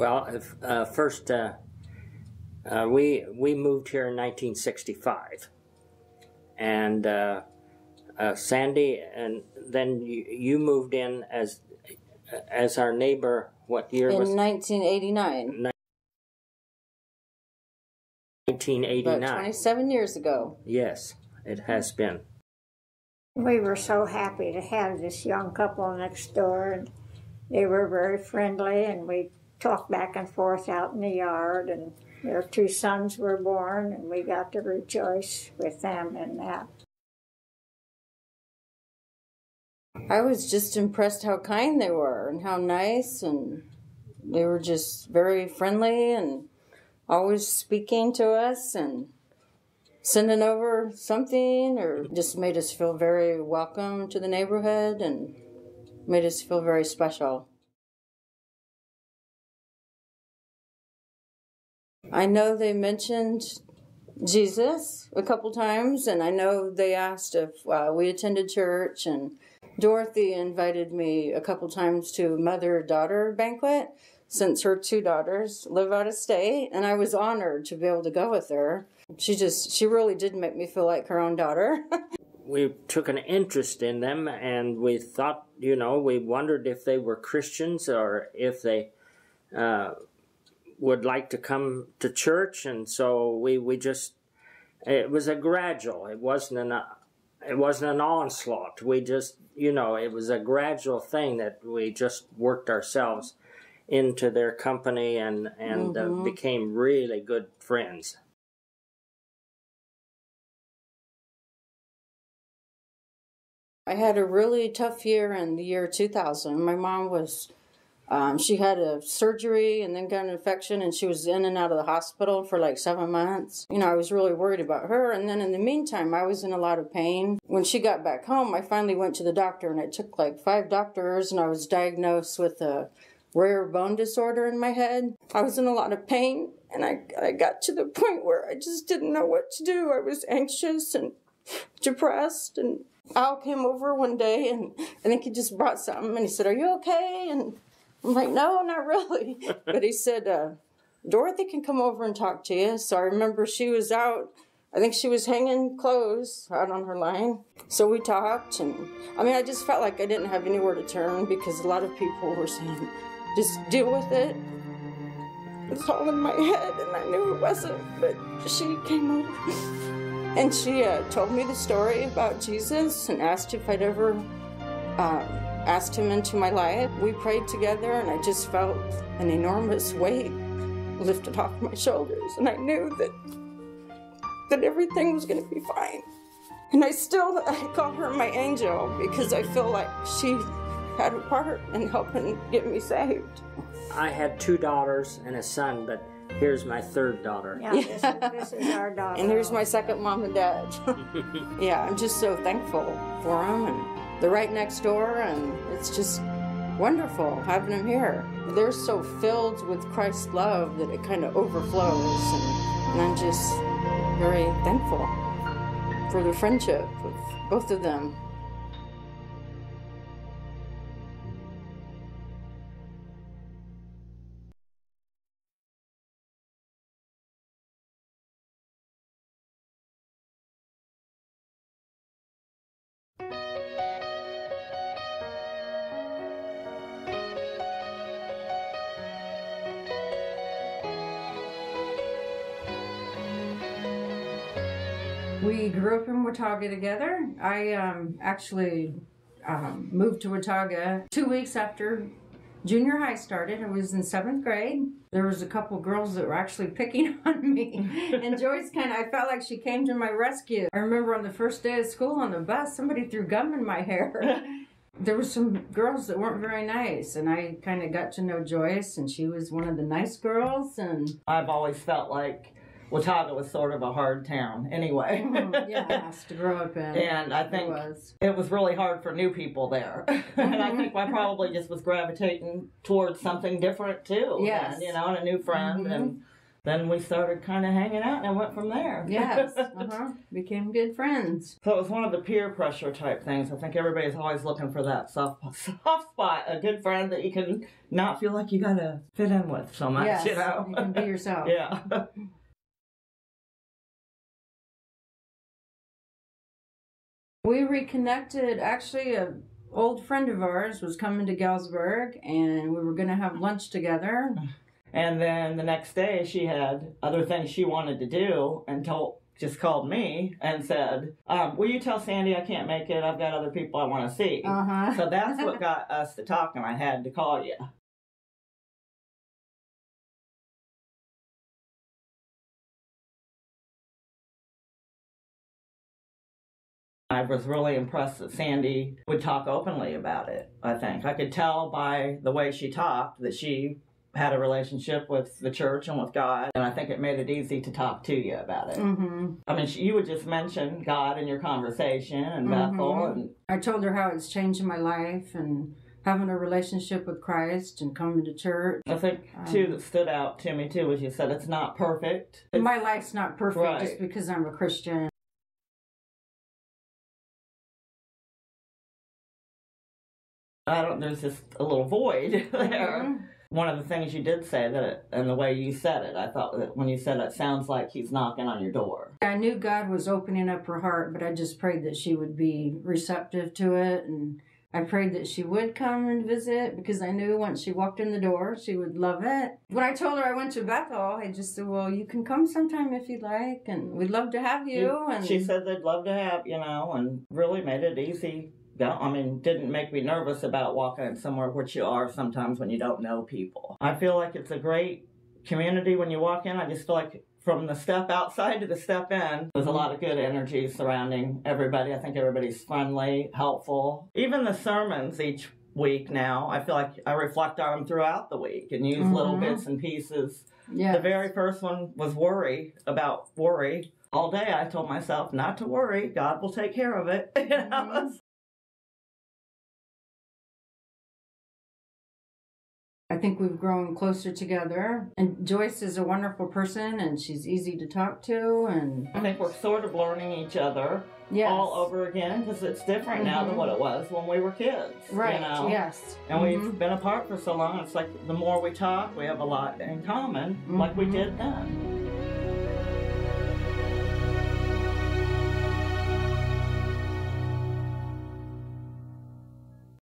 Well, first, we moved here in 1965, and Sandy, and then you moved in as our neighbor. What year was it? In 1989. 1989. About 27 years ago. Yes, it has been. We were so happy to have this young couple next door, and they were very friendly, and we talked back and forth out in the yard, and their 2 sons were born, and we got to rejoice with them in that. I was just impressed how kind they were and how nice, and they were just very friendly and always speaking to us and sending over something, or just made us feel very welcome to the neighborhood and made us feel very special. I know they mentioned Jesus a couple times, and I know they asked if we attended church, and Dorothy invited me a couple times to a mother-daughter banquet since her 2 daughters live out of state, and I was honored to be able to go with her. She really did make me feel like her own daughter. We took an interest in them, and we thought, we wondered if they were Christians or if they would like to come to church, and so we just, it was a gradual, it wasn't an onslaught. We just, it was a gradual thing that we just worked ourselves into their company and became really good friends. I had a really tough year in the year 2000. My mom was, she had a surgery and then got an infection, and she was in and out of the hospital for like 7 months. I was really worried about her, and then in the meantime, I was in a lot of pain. When she got back home, I finally went to the doctor, and it took like 5 doctors, and I was diagnosed with a rare bone disorder in my head. I was in a lot of pain, and I got to the point where I just didn't know what to do. I was anxious and depressed, and Al came over one day, and I think he just brought something, and he said, "Are you okay?" And I'm like, "No, not really." But he said, "Dorothy can come over and talk to you." So I remember she was out, I think she was hanging clothes out on her line. So we talked, and I just felt like I didn't have anywhere to turn, because a lot of people were saying, "Just deal with it. It's all in my head," and I knew it wasn't, but she came over. And she told me the story about Jesus and asked if I'd ever asked him into my life. We prayed together, and I just felt an enormous weight lifted off my shoulders. And I knew that everything was going to be fine. And I call her my angel, because I feel like she had a part in helping get me saved. I had 2 daughters and a son, but here's my 3rd daughter. Yeah, this is our daughter. And here's my second mom and dad. Yeah, I'm just so thankful for them, and they're right next door, and it's just wonderful having them here. They're so filled with Christ's love that it kind of overflows, and I'm just very thankful for the friendship with both of them. We grew up in Watauga together. I actually moved to Watauga 2 weeks after junior high started. I was in 7th grade. There was a couple girls that were actually picking on me. And Joyce I felt like she came to my rescue. I remember on the first day of school on the bus, somebody threw gum in my hair. There were some girls that weren't very nice, and I kind of got to know Joyce, and she was one of the nice girls. And I've always felt like Watauga was sort of a hard town anyway. Yes, to grow up in. And I think it was really hard for new people there. And I think I probably just was gravitating towards something different too. Yes. And, and a new friend. And then we started kind of hanging out and went from there. Yes. Became good friends. So it was one of the peer pressure type things. I think everybody's always looking for that soft spot, a good friend that you can not feel like you got to fit in with so much, Yes, you know? you can be yourself. Yeah. We reconnected. Actually, an old friend of ours was coming to Galesburg, and we were going to have lunch together. And then the next day, she had other things she wanted to do and just called me and said, will you tell Sandy I can't make it? I've got other people I want to see. So that's what got us to talk, and I had to call you. I was really impressed that Sandy would talk openly about it, I think. I could tell by the way she talked that she had a relationship with the church and with God, and I think it made it easy to talk to you about it. I mean, you would just mention God in your conversation and Bethel. And I told her how it's changed my life and having a relationship with Christ and coming to church. I think, too, that stood out to me, too, was you said it's not perfect. My life's not perfect Right. just because I'm a Christian. There's just a little void there. One of the things you did say and the way you said it, I thought that when you said it sounds like he's knocking on your door. I knew God was opening up her heart, but I just prayed that she would be receptive to it, and I prayed that she would come and visit because I knew once she walked in the door, she would love it. When I told her I went to Bethel, I just said, well, you can come sometime if you'd like, and we'd love to have you. And she said they'd love to have, and really made it easy. I mean, didn't make me nervous about walking somewhere, which you are sometimes when you don't know people. I feel like it's a great community when you walk in. I just feel like from the step outside to the step in, there's a lot of good energy surrounding everybody. I think everybody's friendly, helpful. Even the sermons each week now, I feel like I reflect on them throughout the week and use little bits and pieces. Yes. The very first one was worry. All day I told myself not to worry. God will take care of it. I think we've grown closer together. And Joyce is a wonderful person, and she's easy to talk to. And I think we're sort of learning each other all over again because it's different now than what it was when we were kids. Right, yes. And we've been apart for so long. It's like the more we talk, we have a lot in common, like we did then.